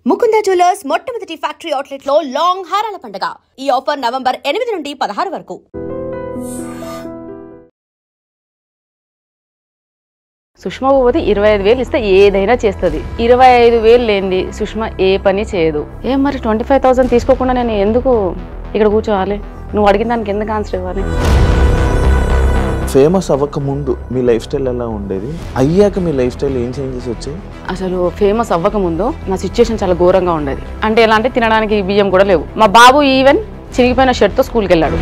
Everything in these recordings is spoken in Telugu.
ముకుంద జ్యువెలర్స్ మొట్టమొదటి ఫ్యాక్టరీ అవుట్లెట్ లో లాంగ్ హారాల పండుగ. ఈ ఆఫర్ నవంబర్ 8 నుండి 16 వరకు. సుష్మా భూపతి 25,000 ఇస్తే ఏదైనా చేస్తుంది. 25,000 లేనిది సుష్మా ఏ పని చేయదు. ఏం మరి 25,000 తీసుకోకుండా నేను ఎందుకు ఇక్కడ కూర్చోవాలి? నువ్వు అడిగిన దానికి ఎందుకు ఆన్సర్ ఇవ్వాలి? ఫేమస్ అవ్వక ముందు మీ లైఫ్ స్టైల్ ఎలా ఉండేది? అయ్యాక మీ లైఫ్ స్టైల్ ఏం చేంజెస్ వచ్చాయి? అసలు ఫేమస్ అవ్వక ముందు నా సిచ్యుయేషన్ చాలా ఘోరంగా ఉండేది. అంటే ఎలా అంటే తినడానికి బియ్యం కూడా లేవు. మా బాబు ఈవెన్ చిరిగిపోయిన షర్ట్తో స్కూల్కి వెళ్ళాడు.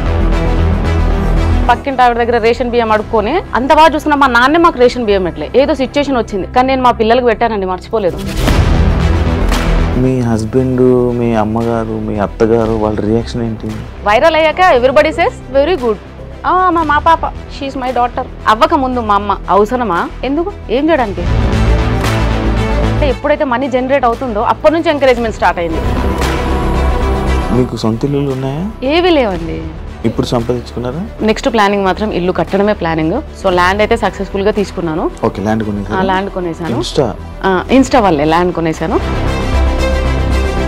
పక్కింటి ఆవిడ దగ్గర రేషన్ బియ్యం అడుక్కొని అంత బాగా చూస్తున్నా మా నాన్నే మాకు రేషన్ బియ్యం పెట్టలే. ఏదో సిచ్యుయేషన్ వచ్చింది కానీ నేను మా పిల్లలకు పెట్టానండి, మర్చిపోలేదు. మీ హస్బెండ్, మీ అమ్మగారు, మీ అత్తగారు వాళ్ళ రియాక్షన్ ఏంటి? వైరల్ అయ్యాక ఎవ్రీబడి సేస్ వెరీ గుడ్. మా పాప షీఈస్ మై డాటర్. అవ్వక ముందు మా అమ్మ అవసరమా, ఎందుకు, ఏం చేయడానికి? అంటే ఎప్పుడైతే మనీ జనరేట్ అవుతుందో అప్పటి నుంచి ఎంకరేజ్మెంట్ స్టార్ట్ అయింది. మీకు సొంత ఇల్లులు ఉన్నాయా? ఏవి లేవండి. ఇప్పుడు సంపాదించుకున్నారా? నెక్స్ట్ ప్లానింగ్ మాత్రం ఇల్లు కట్టడమే ప్లానింగ్. సో ల్యాండ్ అయితే సక్సెస్ఫుల్ గా తీసుకున్నాను. ఓకే, ల్యాండ్ కొనేసాను. ల్యాండ్ కొనేసాను. ఇన్స్టా వల్లే ల్యాండ్ కొనేసాను.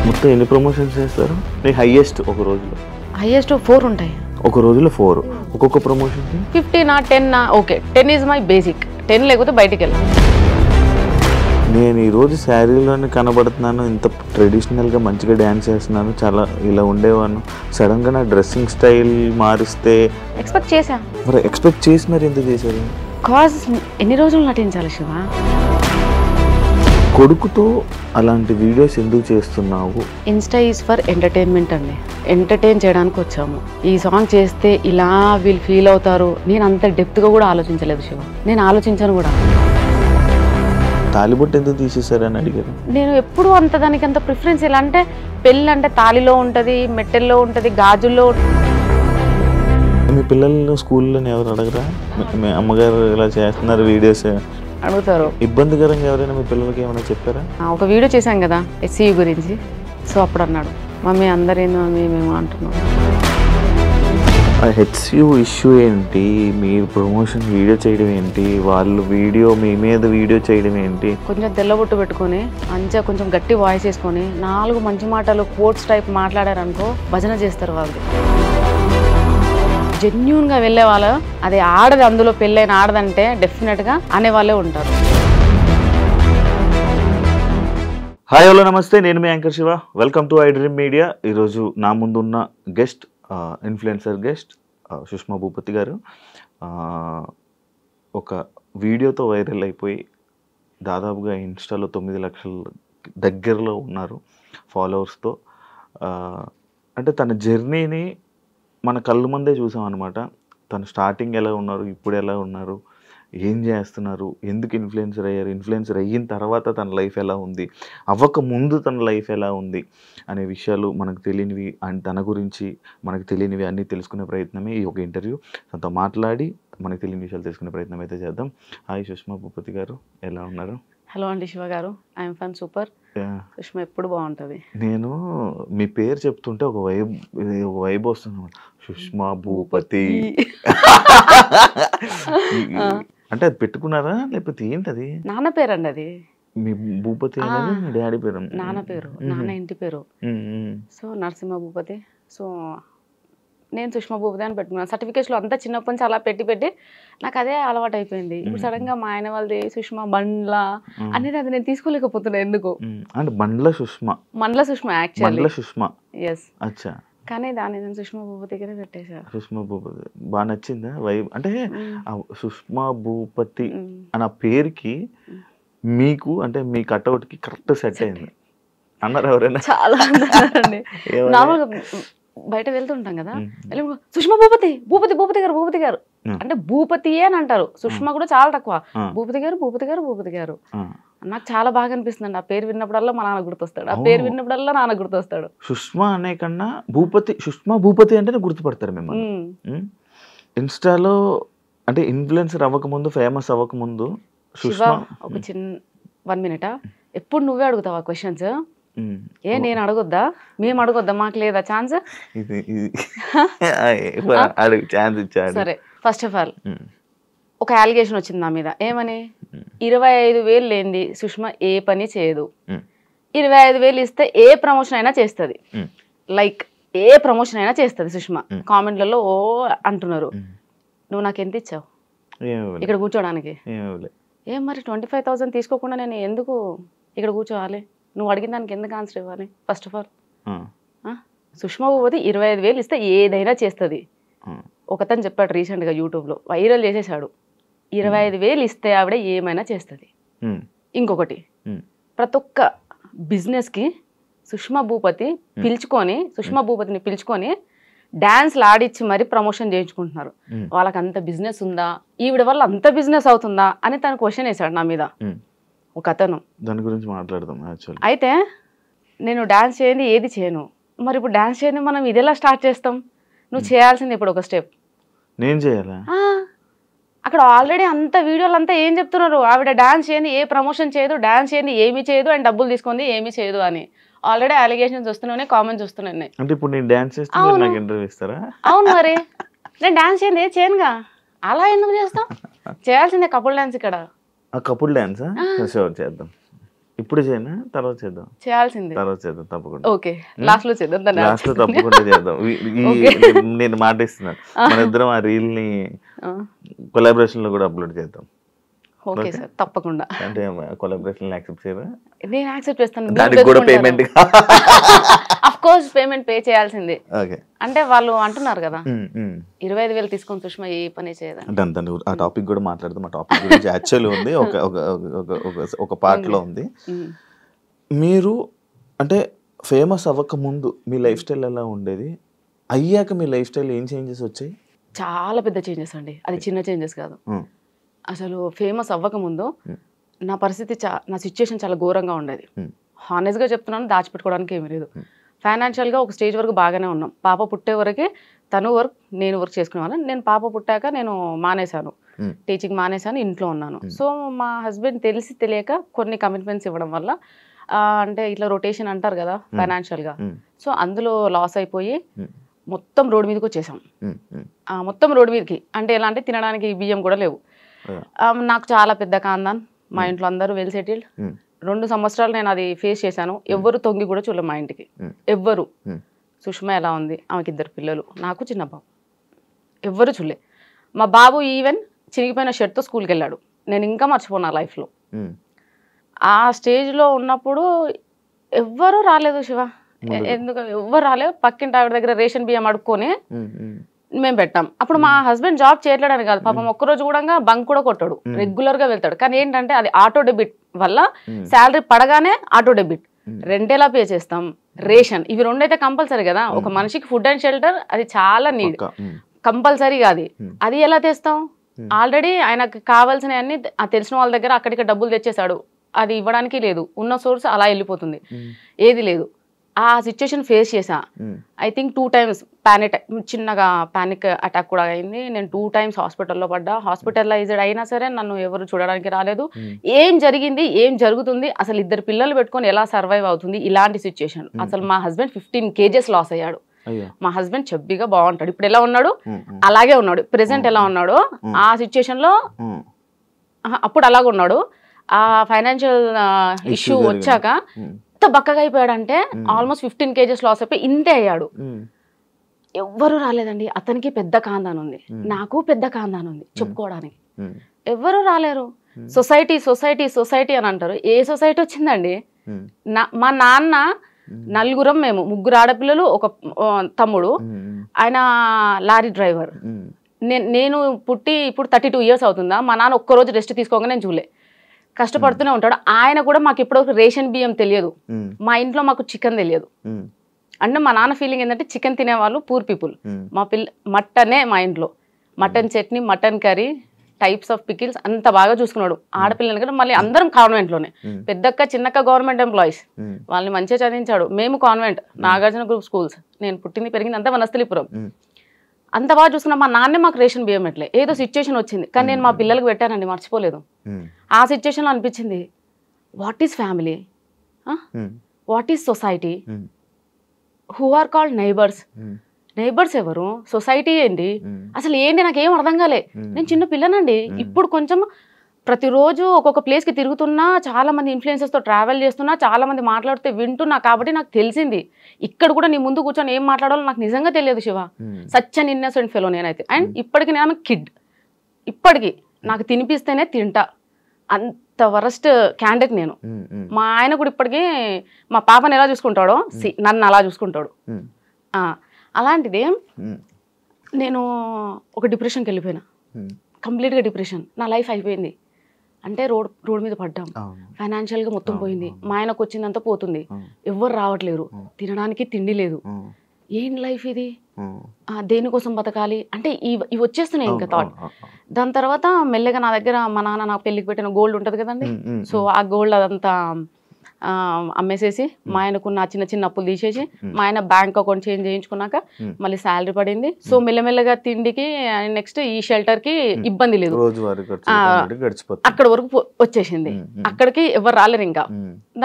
మొత్తం ఎన్ని ప్రమోషన్స్ చేస్తారు? హైయెస్ట్ ఒక రోజులో? హైయెస్ట్ 4 ఉంటాయి. ఒక రోజులో 4. ఒక్కొక్క ప్రమోషన్ 15 నా 10 నా? Okay, 10 is my basic. 10 లేకపోతే బయటికి వెళ్ళాను. నేను ఈరోజు శారీలోనే కనబడుతున్నాను, ఇంత ట్రెడిషనల్గా మంచిగా డ్యాన్స్ చేస్తున్నాను, చాలా ఇలా ఉండేవాను. సడన్గా నా డ్రెస్సింగ్ స్టైల్ మారిస్తే ఎక్స్పెక్ట్ చేశా. మరి ఎక్స్పెక్ట్ చేసి మరి ఎందుకు చేశారు? కాజ్ ఎన్ని రోజులు నటించాలి శివ? కొడుకుతో అలాంటి వీడియోస్ ఎందుకు చేస్తున్నావు? ఇన్స్టా ఈజ్ ఫర్ ఎంటర్టైన్మెంట్ అండి. ఎంటర్టైన్ చేయడానికి వచ్చాము. ఈ సాంగ్ చేస్తే ఇలా వీళ్ళు ఫీల్ అవుతారు. నేను అంత డెప్త్గా కూడా ఆలోచించలేదు శివ. నేను ఆలోచించాను కూడా. తాలిబొట్టు ఎందుకు తీసేశారని అడిగారు. నేను ఎప్పుడు అంత దానికి అంత ప్రిఫరెన్స్. ఎలా అంటే పెళ్ళి అంటే తాలిలో ఉంటుంది, మెట్టెల్లో ఉంటుంది, గాజుల్లో. మీ పిల్లలు స్కూల్లో ఎవరు అడగరా? మీ అమ్మగారు ఇలా చేస్తున్నారు వీడియోస్ అడుగుతారు. ఇబ్బందికరంగా ఎవరైనా మీ పిల్లలకి ఏమైనా చెప్పారా? ఒక వీడియో చేశాం కదా SCU గురించి. సో అప్పుడు అన్నాడు, మమ్మీ అందరేందో మమ్మీ మేము అంటున్నాం. HCU ఇష్యూ ఏంటి? మీరు ప్రమోషన్ వీడియో చేయడం ఏంటి? వాళ్ళు వీడియో మీ మీద వీడియో చేయడం ఏంటి? కొంచెం తెల్లబొట్టు పెట్టుకొని మంచిగా కొంచెం గట్టి వాయిస్ వేసుకొని 4 మంచి మాటలు కోట్స్ టైప్ మాట్లాడారనుకో భజన చేస్తారు వాళ్ళు. జెన్యూన్గా వెళ్ళే వాళ్ళు, అది ఆడది, అందులో పెళ్ళైన ఆడదంటే డెఫినెట్గా అనేవాళ్ళే ఉంటారు. హాయ్, హలో, నమస్తే. నేను మీ anchor Shiva. Welcome to iDream media. ఈరోజు నా ముందున్న guest influencer guest Sushma Bhupathi garu. ఒక వీడియోతో వైరల్ అయిపోయి దాదాపుగా ఇన్స్టాలో 9 లక్షల దగ్గరలో ఉన్నారు ఫాలోవర్స్తో. అంటే తన జర్నీని మన కళ్ళు ముందే చూసాం అనమాట. తను స్టార్టింగ్ ఎలా ఉన్నారు, ఇప్పుడు ఎలా ఉన్నారు, ఏం చేస్తున్నారు, ఎందుకు ఇన్ఫ్లుయెన్సర్ అయ్యారు, ఇన్ఫ్లుయెన్సర్ అయిన తర్వాత తన లైఫ్ ఎలా ఉంది, అవ్వక ముందు తన లైఫ్ ఎలా ఉంది అనే విషయాలు మనకు తెలియనివి అండ్ తన గురించి మనకు తెలియనివి అన్నీ తెలుసుకునే ప్రయత్నమే ఈ ఒక ఇంటర్వ్యూ. తనతో మాట్లాడి మనకు తెలియని విషయాలు తెలుసుకునే ప్రయత్నం అయితే చేద్దాం. హాయ్ సుష్మా భూపతి గారు, ఎలా ఉన్నారు? హలో అండి శివ గారు, ఐఎమ్ ఫన్ సూపర్. సుష్మా ఎప్పుడు బాగుంటుంది. నేను మీ పేరు చెప్తుంటే ఒక వైబ్ వస్తుంది. సుష్మా భూపతి అంటే అది పెట్టుకున్నారా లేకపోతే ఏంటది? నాన్న పేరు అండి అది. మీ భూపతి అనేది మీ డాడీ పేరు? నాన్న పేరు, నాన్న ఇంటి పేరు. సో నరసింహ భూపతి. సో నేను సుష్మా భూపతి అని పెట్టుకున్నాను. సర్టిఫికేట్స్లో అంతా చిన్నప్పటి నుంచి అలా పెట్టి నాకు అదే అలవాటు అయిపోయింది. ఇప్పుడు సడన్గా మా ఆయన వాళ్ళది సుష్మా బండ్ల అనేది అది నేను తీసుకోలేకపోతున్నాను ఎందుకు. అంటే బండ్ల సుష్మా, మండల సుష్మా యాక్చువల్లీ. సుష్మా, ఎస్. అచ్చా. కానీ దాన్ని నేను సుష్మా భూపతిగానే పెట్టేశాను. సుష్మా భూపతి బాగా నచ్చిందా వైబ్? అంటే సుష్మా భూపతి అన్న పేరుకి మీకు అంటే మీ కట్అవుట్కి కరెక్ట్ సెట్ అయింది అన్నారు ఎవరైనా? చాలా అన్నారండి. నార్మల్గా బయట వెళ్తుంటాం కదా, సుష్మా భూపతి భూపతి భూపతి గారు భూపతి గారు అంటే భూపతియే అని అంటారు. సుష్మా కూడా చాలా తక్కువ. భూపతి గారు భూపతి గారు భూపతి గారు. నాకు చాలా బాగా అనిపిస్తుంది. ఆ పేరు విన్నప్పుడల్లా మా నాన్న గుర్తొస్తాడు, ఆ పేరు విన్నప్పుడల్లా నాన్న గుర్తొస్తాడు. సుష్మా అనే కన్నా భూపతి, సుష్మా భూపతి అంటేనే గుర్తుపడతారు మిమ్మల్ని. ఇన్స్టాలో అంటే ఇన్ఫ్లుయెన్సర్ అవ్వకముందు, ఫేమస్ అవ్వకముందు సుష్మా. ఒక చిన్న 1 minute, ఎప్పుడు నువ్వే అడుగుతావా క్వశ్చన్స్? ఏ నేను అడగొద్దా, మేము అడగొద్దా, మాకు లేదా ఛాన్స్? సరే, ఫస్ట్ ఆఫ్ ఆల్ ఒక అలిగేషన్ వచ్చింది నా మీద. ఏమని? 25,000 లేనిది సుష్మా ఏ పని చేయదు. 25,000 ఇస్తే ఏ ప్రమోషన్ అయినా చేస్తుంది. లైక్ ఏ ప్రమోషన్ అయినా చేస్తుంది సుష్మా. కామెంట్లలో ఓ అంటున్నారు, నువ్వు నాకు ఎంత ఇచ్చావు ఇక్కడ కూర్చోడానికి? ఏం మరి 25,000 తీసుకోకుండా నేను ఎందుకు ఇక్కడ కూర్చోవాలి? నువ్వు అడిగిన దానికి ఎందుకు ఆన్సర్ ఇవ్వాలి? First of all Sushma Bhupathi 25,000 ఇస్తే ఏదైనా చేస్తుంది. ఒకతను చెప్పాడు రీసెంట్గా యూట్యూబ్లో, వైరల్ చేసేసాడు, 25,000 ఇస్తే ఆవిడ ఏమైనా చేస్తుంది. ఇంకొకటి, ప్రతి ఒక్క బిజినెస్కి సుష్మా భూపతిని పిలుచుకొని డాన్స్లు ఆడిచ్చి మరి ప్రమోషన్ చేయించుకుంటున్నారు. వాళ్ళకి అంత బిజినెస్ ఉందా, ఈవిడ వల్ల అంత బిజినెస్ అవుతుందా అని తను క్వశ్చన్ వేశాడు నా మీద ఒక అతను. దాని గురించి మాట్లాడదాం. అయితే నేను డాన్స్ చేయండి ఏది చేయను, మరి ఇప్పుడు డాన్స్ చేయండి మనం ఇది ఎలా స్టార్ట్ చేస్తాం? నువ్వు చేయాల్సింది ఇప్పుడు ఒక స్టెప్. నేను చేయాలా? అక్కడ ఆల్రెడీ అంత వీడియోలు అంతా ఏం చెప్తున్నారు, ఆవిడ డాన్స్ చేయండి ఏ ప్రమోషన్ చేయదు, డాన్స్ చేయండి ఏమీ చేయదు, అండ్ డబ్బులు తీసుకుంది ఏమీ చేయదు అని ఆల్రెడీ అలిగేషన్స్ వస్తున్నాయి, కామెంట్స్ వస్తున్నాయి. అంటే ఇప్పుడు నేను డాన్స్ చేస్తే నాకు ఇంటర్వ్యూ ఇస్తారా? అవును, మరి నేను డాన్స్ చేయండి ఏది చేయనుగా, అలా ఎందుకు చేస్తాం? చేయాల్సిందే కపుల్ డాన్స్. ఇక్కడ కపుల్ డాన్స్ చేద్దాం. ఇప్పుడు చేయనా తర్వాత చేద్దాం? చేయాల్సిందే, తర్వాత చేద్దాం తప్పకుండా. ఓకే, లాస్ట్ లో చేద్దాం. లాస్ట్ లో తప్పకుండా చేద్దాం. నేను మాట ఇస్తున్నాను, మన ఇద్దరం ఆ రీల్ ని కొలాబరేషన్ లో కూడా అప్లోడ్ చేద్దాం. ఓకే సార్, తప్పకుండా. అంటే కొలాబరేషన్ యాక్సెప్ట్ చేయరా? నేను యాక్సెప్ట్ చేస్తాను. దానికి కూడా payment of course payment pay చేయాల్సిందే. ఓకే, అంటే వాళ్ళు అంటున్నారు కదా 25,000 తీసుకొని సుష్మా ఏ పని చేయదా అంటే ఆ టాపిక్ కూడా మాట్లాడదాం. ఆ టాపిక్ గురించి యాక్చువల్లీ ఉంది, ఒక పార్ట్ లో ఉంది. మీరు అంటే ఫేమస్ అవ్వక ముందు మీ లైఫ్ స్టైల్ ఎలా ఉండేది, అయ్యాక మీ లైఫ్ స్టైల్ ఏం చేంజెస్ వచ్చాయి? చాలా పెద్ద చేంజెస్ అండి, అది చిన్న చేంజెస్ కాదు. అసలు ఫేమస్ అవ్వకముందు నా పరిస్థితి నా సిచ్యుయేషన్ చాలా ఘోరంగా ఉండేది. హానెస్ట్గా చెప్తున్నాను, దాచిపెట్టుకోవడానికి ఏమీ లేదు. ఫైనాన్షియల్గా ఒక స్టేజ్ వరకు బాగానే ఉన్నాం. పాప పుట్టే వరకే తను వర్క్ నేను వర్క్ చేసుకునేవాళ్ళం. నేను పాప పుట్టాక నేను మానేశాను, టీచింగ్ మానేశాను, ఇంట్లో ఉన్నాను. సో మా హస్బెండ్ తెలిసి తెలియక కొన్ని కమిట్మెంట్స్ ఇవ్వడం వల్ల అంటే ఇట్లా రొటేషన్ అంటారు కదా ఫైనాన్షియల్గా, సో అందులో లాస్ అయిపోయి మొత్తం రోడ్డు మీదకి వచ్చేసాం. మొత్తం రోడ్డు మీదకి అంటే ఎలా అంటే తినడానికి బియ్యం కూడా లేవు. నాకు చాలా పెద్ద కాందాన్, మా ఇంట్లో అందరూ వెల్ సెటిల్డ్. 2 సంవత్సరాలు నేను అది ఫేస్ చేశాను. ఎవ్వరు తొంగి కూడా చూడలేదు మా ఇంటికి, ఎవ్వరు. సుష్మా ఎలా ఉంది, ఆమెకి 2 పిల్లలు, నాకు చిన్న బాబు, ఎవ్వరు చూడలే. మా బాబు ఈవెన్ చిరిగిపోయిన షర్ట్తో స్కూల్కి వెళ్ళాడు. నేను ఇంకా మర్చిపోను లైఫ్లో. ఆ స్టేజ్లో ఉన్నప్పుడు ఎవ్వరూ రాలేదు శివ, ఎందుకు ఎవ్వరు రాలేదు. పక్కింటి ఆవిడ దగ్గర రేషన్ బియ్యం అడుక్కొని మేము పెట్టాం. అప్పుడు మా హస్బెండ్ జాబ్ చేయట్లేడని కాదు, పాపం ఒక్కరోజు కూడా బంక్ కూడా కొట్టాడు, రెగ్యులర్ గా వెళ్తాడు. కానీ ఏంటంటే అది ఆటో డెబిట్ వల్ల శాలరీ పడగానే ఆటో డెబిట్, రెంట్ ఎలా పే చేస్తాం, రేషన్, ఇవి 2 అయితే కంపల్సరీ కదా. ఒక మనిషికి ఫుడ్ అండ్ షెల్టర్ అది చాలా నీడ్, కంపల్సరీగా అది ఎలా తెస్తాం? ఆల్రెడీ ఆయనకు కావాల్సిన అన్ని తెలిసిన వాళ్ళ దగ్గర అక్కడికి డబ్బులు తెచ్చేసాడు, అది ఇవ్వడానికి లేదు. ఉన్న సోర్స్ అలా వెళ్ళిపోతుంది, ఏది లేదు. ఆ సిచ్యుయేషన్ ఫేస్ చేసా. ఐ థింక్ 2 times చిన్నగా పానిక్ అటాక్ కూడా అయింది. నేను 2 times హాస్పిటల్లో పడ్డా. హాస్పిటలైజ్డ్ అయినా సరే నన్ను ఎవరు చూడడానికి రాలేదు. ఏం జరిగింది, ఏం జరుగుతుంది, అసలు 2 పిల్లలు పెట్టుకొని ఎలా సర్వైవ్ అవుతుంది, ఇలాంటి సిచ్యుయేషన్. అసలు మా హస్బెండ్ 15 kgs లాస్ అయ్యాడు. మా హస్బెండ్ చెబ్బిగా బాగుంటాడు, ఇప్పుడు ఎలా ఉన్నాడు అలాగే ఉన్నాడు. ప్రెసెంట్ ఎలా ఉన్నాడు ఆ సిచ్యుయేషన్ లో అప్పుడు అలాగే ఉన్నాడు. ఆ ఫైనాన్షియల్ ఇష్యూ వచ్చాక బక్కగా అయిపోయాడంటే ఆల్మోస్ట్ 15 kgs లాస్ అయిపోయి ఇంతే అయ్యాడు. ఎవ్వరు రాలేదండి. అతనికి పెద్ద కాందాన్ ఉంది, నాకు పెద్ద కాందాన్ ఉంది, చెప్పుకోవడానికి ఎవ్వరు రాలేరు. సొసైటీ సొసైటీ సొసైటీ అని అంటారు. ఏ సొసైటీ వచ్చిందండి? మా నాన్న నలుగురం, మేము 3 ఆడపిల్లలు, ఒక తమ్ముడు, ఆయన లారీ డ్రైవర్. నేను పుట్టి ఇప్పుడు 32 years అవుతుందా, మా నాన్న ఒక్కరోజు రెస్ట్ తీసుకోగా నేను చూడలే, కష్టపడుతూనే ఉంటాడు. ఆయన కూడా మాకు ఇప్పటివరకు రేషన్ బియ్యం తెలియదు, మా ఇంట్లో మాకు చికెన్ తెలియదు. అంటే మా నాన్న ఫీలింగ్ ఏంటంటే చికెన్ తినేవాళ్ళు పూర్ పీపుల్. మా మటనే, మా ఇంట్లో mutton chutney, mutton curry, types of pickles అంత బాగా చూసుకున్నాడు. ఆడపిల్లలు కూడా మళ్ళీ అందరం కాన్వెంట్లోనే, పెద్దక్క చిన్నక్క గవర్నమెంట్ ఎంప్లాయీస్, వాళ్ళని మంచిగా చదివించాడు. మేము కాన్వెంట్, నాగార్జున గ్రూప్ స్కూల్స్, నేను పుట్టింది పెరిగింది అంతా వనస్థలిపురం. అంత బాగా చూసుకున్నా. మా నాన్నే మాకు రేషన్ బియ్యం ఎట్లే, ఏదో సిచ్యుయేషన్ వచ్చింది కానీ నేను మా పిల్లలకు పెట్టానండి, మర్చిపోలేదు. ఆ సిచ్యుయేషన్లో అనిపించింది, what is family, what is society, who are called neighbours. Neighbours ఎవరు, సొసైటీ ఏంటి, అసలు ఏంటి, నాకేం అర్థం కాలే. నేను చిన్న పిల్లనండి. ఇప్పుడు కొంచెం ప్రతిరోజు ఒక్కొక్క ప్లేస్కి తిరుగుతున్నా, చాలా మంది ఇన్ఫ్లుయెన్సర్స్తో ట్రావెల్ చేస్తున్నా, చాలా మంది మాట్లాడితే వింటున్నా, కాబట్టి నాకు తెలిసింది ఇక్కడ కూడా నీ ముందు కూర్చొని ఏం మాట్లాడాలో నాకు నిజంగా తెలియదు Shiva. Such an innocent fellow నేనైతే. అండ్ ఇప్పటికి నేను కిడ్, ఇప్పటికి నాకు తినిపిస్తేనే తింటా, అంత వరస్ట్ క్యాండిడేట్ నేను. మా ఆయన కూడా ఇప్పటికీ మా పాపని ఎలా చూసుకుంటాడో నన్ను అలా చూసుకుంటాడు. అలాంటిది నేను ఒక డిప్రెషన్కి వెళ్ళిపోయినా, కంప్లీట్గా డిప్రెషన్. నా లైఫ్ అయిపోయింది. అంటే రోడ్ మీద పడ్డాం, ఫైనాన్షియల్గా మొత్తం పోయింది, మా ఆయనకు వచ్చిందంతా పోతుంది, ఎవ్వరు రావట్లేరు, తినడానికి తిండి లేదు, ఏం లైఫ్ ఇది, దేనికోసం బతకాలి అంటే ఇవి వచ్చేస్తున్నాయి ఇంకా థాట్. దాని తర్వాత మెల్లగా నా దగ్గర మా నాన్న నాకు పెళ్ళికి పెట్టిన గోల్డ్ ఉంటుంది కదండి, సో ఆ గోల్డ్ అదంతా అమ్మేసేసి మా ఆయనకున్న చిన్న చిన్న అప్పులు తీసేసి మా ఆయన బ్యాంక్ అకౌంట్ చేంజ్ చేయించుకున్నాక మళ్ళీ శాలరీ పడింది. సో మెల్లమెల్లగా తిండికి నెక్స్ట్ ఈ షెల్టర్ కి ఇబ్బంది లేదు, అక్కడ వరకు వచ్చేసింది. అక్కడికి ఎవరు రాలేరు ఇంకా.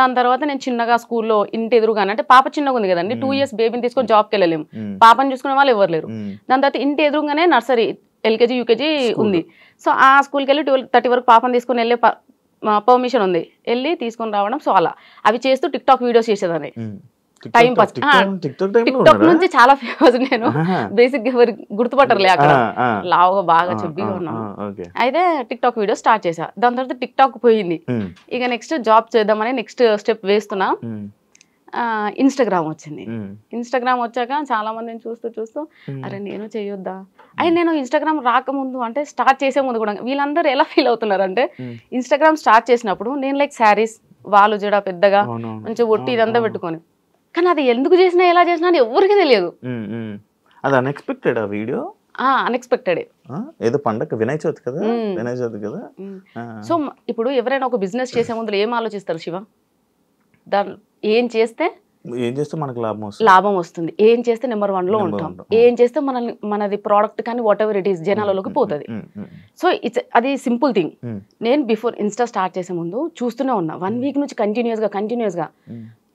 దాని తర్వాత నేను చిన్నగా స్కూల్లో ఇంటి ఎదురుగానే, అంటే పాప చిన్నగా ఉంది కదండి, 2 years బేబీని తీసుకొని జాబ్కి వెళ్ళలేము, పాపని చూసుకునే వాళ్ళు ఎవరు లేరు. దాని తర్వాత ఇంటి ఎదురుగానే నర్సరీ, LKG UKG ఉంది. సో ఆ స్కూల్కి వెళ్ళి 12:30 వరకు పాపని తీసుకొని వెళ్ళే పర్మిషన్ ఉంది, వెళ్ళి తీసుకొని రావడం. సో అలా అవి చేస్తూ టిక్టాక్ వీడియోస్ చేసేదాన్ని టైం పాస్. టిక్టాక్ నుంచి చాలా ఫేమస్ నేను, బేసిక్ ఎవరు గుర్తుపట్టరులే, అక్కడ లావుగా బాగా చెబ్బిగా ఉన్నాను. అయితే టిక్టాక్ వీడియో స్టార్ట్ చేసా. దాని తర్వాత టిక్టాక్ పోయింది. ఇక నెక్స్ట్ జాబ్ చేద్దామని నెక్స్ట్ స్టెప్ వేస్తున్నా. ఇన్స్టాగ్రామ్ వచ్చింది. ఇన్స్టాగ్రామ్ వచ్చాక చాలా మందిని చూస్తూ అరే నేను చేయొద్దా. అయితే నేను ఇన్స్టాగ్రామ్ రాకముందు, అంటే స్టార్ట్ చేసే ముందు కూడా వీళ్ళందరూ ఎలా ఫీల్ అవుతున్నారు అంటే, ఇన్స్టాగ్రామ్ స్టార్ట్ చేసినప్పుడు నేను లైక్ శారీస్, వాళ్ళు జడ పెద్దగా మంచిగా ఒట్టి ఇదంతా పెట్టుకొని, కానీ అది ఎందుకు చేసినా ఎలా చేసినా అని ఎవరికి తెలియదు. అది అన్ఎక్స్పెక్టెడ్ ఆ వీడియో, అన్ఎక్స్పెక్టెడ్. ఏదో పండగ వినాయక చవితి కదా, వినాయక చవితి కదా. సో ఇప్పుడు ఎవరైనా ఒక బిజినెస్ చేసే ముందు ఏం ఆలోచిస్తారు శివ? దాని ఏం చేస్తే మనకు లాభం వస్తుంది, ఏం చేస్తే నెంబర్ 1 లో ఉంటాం, ఏం చేస్తే మనది ప్రోడక్ట్ కానీ వాట్ ఎవర్ ఇట్ ఈస్ జనాలలోకి పోతుంది. సో అది సింపుల్ థింగ్. నేను బిఫోర్ ఇన్స్టా స్టార్ట్ చేసే ముందు చూస్తూనే ఉన్నా, 1 week నుంచి కంటిన్యూస్గా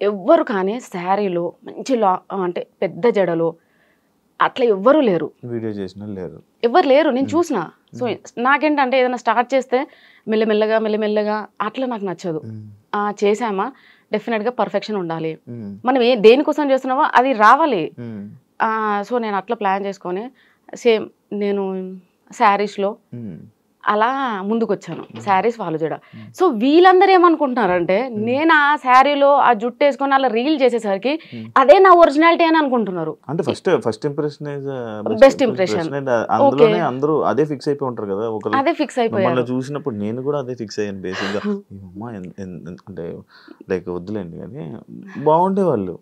ఎవ్వరు కానీ శారీలో మంచి అంటే పెద్ద జడలో అట్లా ఎవ్వరూ లేరు, వీడియో చేసిన ఎవ్వరు లేరు, నేను చూసిన. సో నాకేంటంటే ఏదైనా స్టార్ట్ చేస్తే మెల్లమెల్లగా అట్లా నాకు నచ్చదు. చేసామా డెఫినెట్గా పర్ఫెక్షన్ ఉండాలి, మనం దేనికోసం చేస్తున్నామో అది రావాలి. సో నేను అట్లా ప్లాన్ చేసుకొని సేమ్ నేను శారీస్లో అలా ముందుకు వచ్చాను, శారీస్ వాళ్ళు జడ. సో వీళ్ళందరూ ఏమనుకుంటున్నారంటే, నేను ఆ శారీలో ఆ జుట్టు వేసుకొని అలా రీల్ చేసేసరికి అదే నా ఒరిజినాలిటీ అని అనుకుంటున్నారు. అంటే ఫస్ట్ ఇంప్రెషన్ బెస్ట్ ఇంప్రెషన్, అందరూ అదే ఫిక్స్ అయిపోయి ఉంటారు కదా. అదే ఫిక్స్ అయిపోయారు. చూసినప్పుడు నేను కూడా అదే ఫిక్స్ అయ్యాను బేసిక్ గా. అంటే లైక్ వద్దులేండి కానీ బాగుండే వాళ్ళు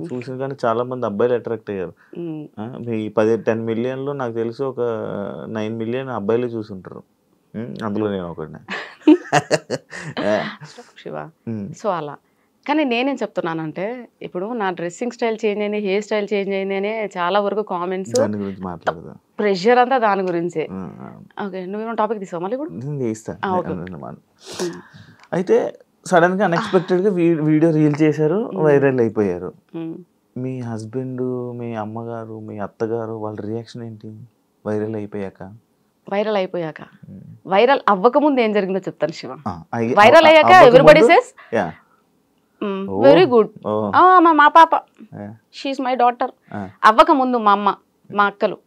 చూసిన, కానీ చాలా మంది అబ్బాయిలు అట్రాక్ట్ అయ్యారు. మీ 10 million లో నాకు తెలిసి ఒక 9 million అబ్బాయిలు చూసుంటారు, అందులో నేను ఒకటి. శివ సో అలా. కానీ నేనేం చెప్తున్నానంటే, ఇప్పుడు నా డ్రెస్సింగ్ స్టైల్ చేంజ్ అయింది, హెయిర్ స్టైల్ చేంజ్ అయింది అని చాలా వరకు కామెంట్స్, ప్రెషర్ అంతా దాని గురించే. ఓకే, నువ్వేమో టాపిక్ తీసావు మళ్ళీ కూడా. అయితే సడన్ గా అన్ఎక్స్పెక్టెడ్ గా వీడియో రీల్ చేశారు, వైరల్ అయిపోయారు. మీ హస్బెండ్, మీ అమ్మగారు, మీ అత్తగారు వాళ్ళ రియాక్షన్ ఏంటి వైరల్ అయిపోయాక? వైరల్ అవ్వక ముందు ఏం జరిగిందో చెప్తాను శివ. వైరల్ అయ్యాక ఎవ్రీబడి సేస్ వెరీ గుడ్, మా పాప షీఈస్ మై డాటర్. అవ్వక ముందు మా అమ్మ, మా అక్కలు